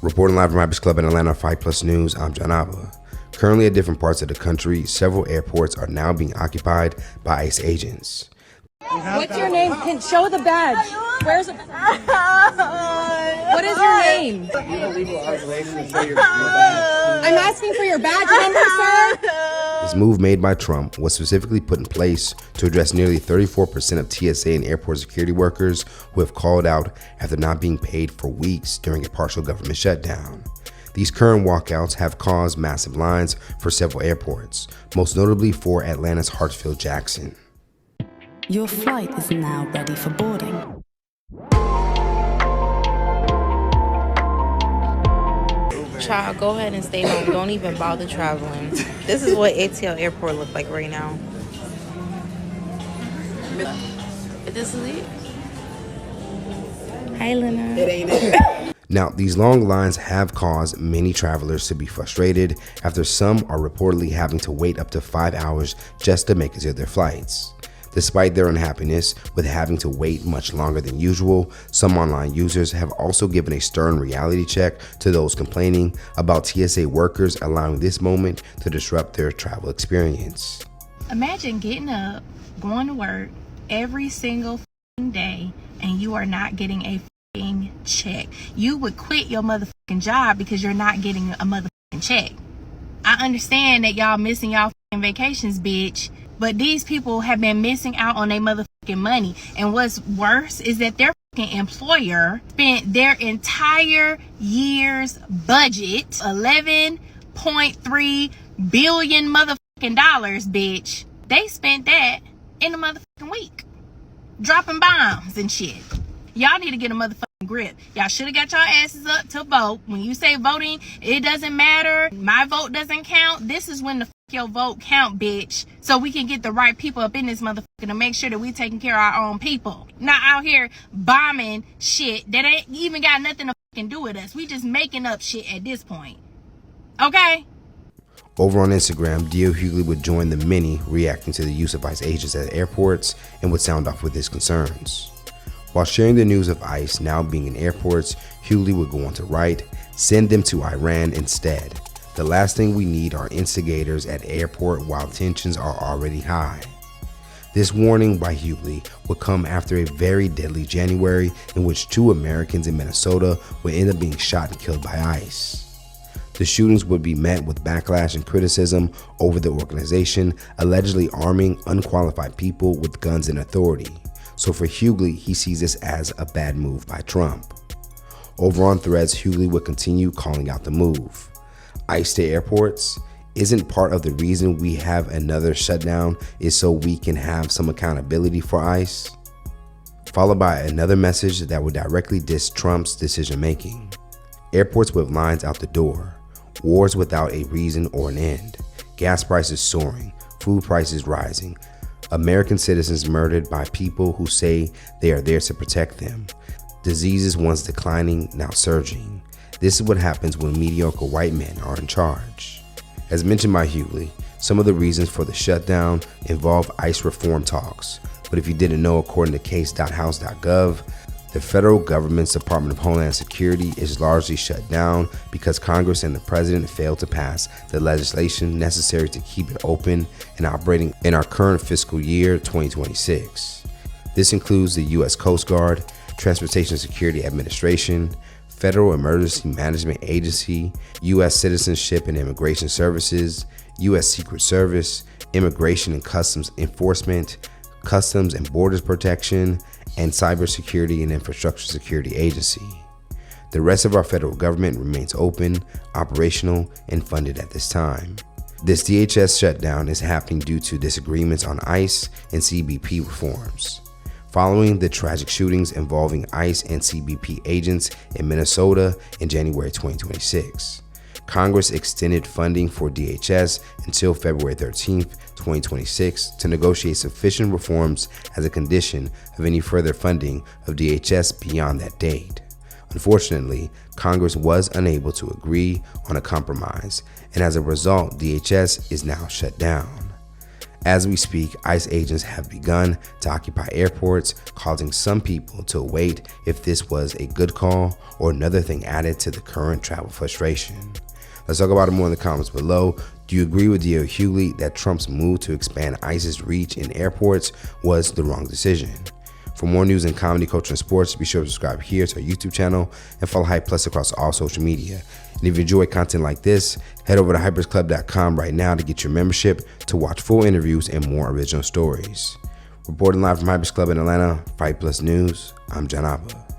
Reporting live from Hype's Club in Atlanta, 5 Plus News, I'm John Abba. Currently at different parts of the country, several airports are now being occupied by ICE agents. What's your name? Show the badge. Where's it? What is your name? You have a legal obligation to show your badge. I'm asking for your badge number, sir. This move made by Trump was specifically put in place to address nearly 34% of TSA and airport security workers who have called out after not being paid for weeks during a partial government shutdown. These current walkouts have caused massive lines for several airports, most notably for Atlanta's Hartsfield-Jackson. Your flight is now ready for boarding. Child, go ahead and stay home. Don't even bother traveling. This is what ATL Airport look like right now. This is it. Hi, Lena. It ain't it. Now, these long lines have caused many travelers to be frustrated after some are reportedly having to wait up to 5 hours just to make it to their flights. Despite their unhappiness with having to wait much longer than usual, some online users have also given a stern reality check to those complaining about TSA workers allowing this moment to disrupt their travel experience. Imagine getting up, going to work every single day, and you are not getting a check. You would quit your motherfucking job because you're not getting a motherfucking check. I understand that y'all missing y'all vacations, bitch. But these people have been missing out on their motherfucking money. And what's worse is that their fucking employer spent their entire year's budget, $11.3 billion motherfucking dollars, bitch. They spent that in a motherfucking week. Dropping bombs and shit. Y'all need to get a motherfucking grip. Y'all should have got y'all asses up to vote. When you say voting, it doesn't matter. My vote doesn't count. This is when the your vote count, bitch, so we can get the right people up in this motherfucker to make sure that we taking care of our own people. Not out here bombing shit that ain't even got nothing to fucking do with us. We just making up shit at this point. Okay? Over on Instagram, Dio Hughley would join the many reacting to the use of ICE agents at airports and would sound off with his concerns. While sharing the news of ICE now being in airports, Hughley would go on to write, "Send them to Iran instead. The last thing we need are instigators at airport while tensions are already high." This warning by Hughley would come after a very deadly January in which 2 Americans in Minnesota would end up being shot and killed by ICE. The shootings would be met with backlash and criticism over the organization allegedly arming unqualified people with guns and authority. So for Hughley, he sees this as a bad move by Trump. Over on Threads, Hughley would continue calling out the move. ICE to airports isn't part of the reason we have another shutdown is so we can have some accountability for ICE. Followed by another message that would directly diss Trump's decision making. Airports with lines out the door, wars without a reason or an end, gas prices soaring, food prices rising, American citizens murdered by people who say they are there to protect them, diseases once declining now surging. This is what happens when mediocre white men are in charge. As mentioned by Hughley, some of the reasons for the shutdown involve ICE reform talks. But if you didn't know, according to case.house.gov, the federal government's Department of Homeland Security is largely shut down because Congress and the president failed to pass the legislation necessary to keep it open and operating in our current fiscal year 2026. This includes the U.S. Coast Guard, Transportation Security Administration, Federal Emergency Management Agency, U.S. Citizenship and Immigration Services, U.S. Secret Service, Immigration and Customs Enforcement, Customs and Borders Protection, and Cybersecurity and Infrastructure Security Agency. The rest of our federal government remains open, operational, and funded at this time. This DHS shutdown is happening due to disagreements on ICE and CBP reforms. Following the tragic shootings involving ICE and CBP agents in Minnesota in January 2026, Congress extended funding for DHS until February 13, 2026 to negotiate sufficient reforms as a condition of any further funding of DHS beyond that date. Unfortunately, Congress was unable to agree on a compromise, and as a result, DHS is now shut down. As we speak, ICE agents have begun to occupy airports, causing some people to wait if this was a good call or another thing added to the current travel frustration. Let's talk about it more in the comments below. Do you agree with D.L. Hughley that Trump's move to expand ICE's reach in airports was the wrong decision? For more news in comedy, culture, and sports, be sure to subscribe here to our YouTube channel and follow Hype Plus across all social media. And if you enjoy content like this, head over to hypersclub.com right now to get your membership to watch full interviews and more original stories. Reporting live from Hypers Club in Atlanta, Hype Plus News, I'm John Abba.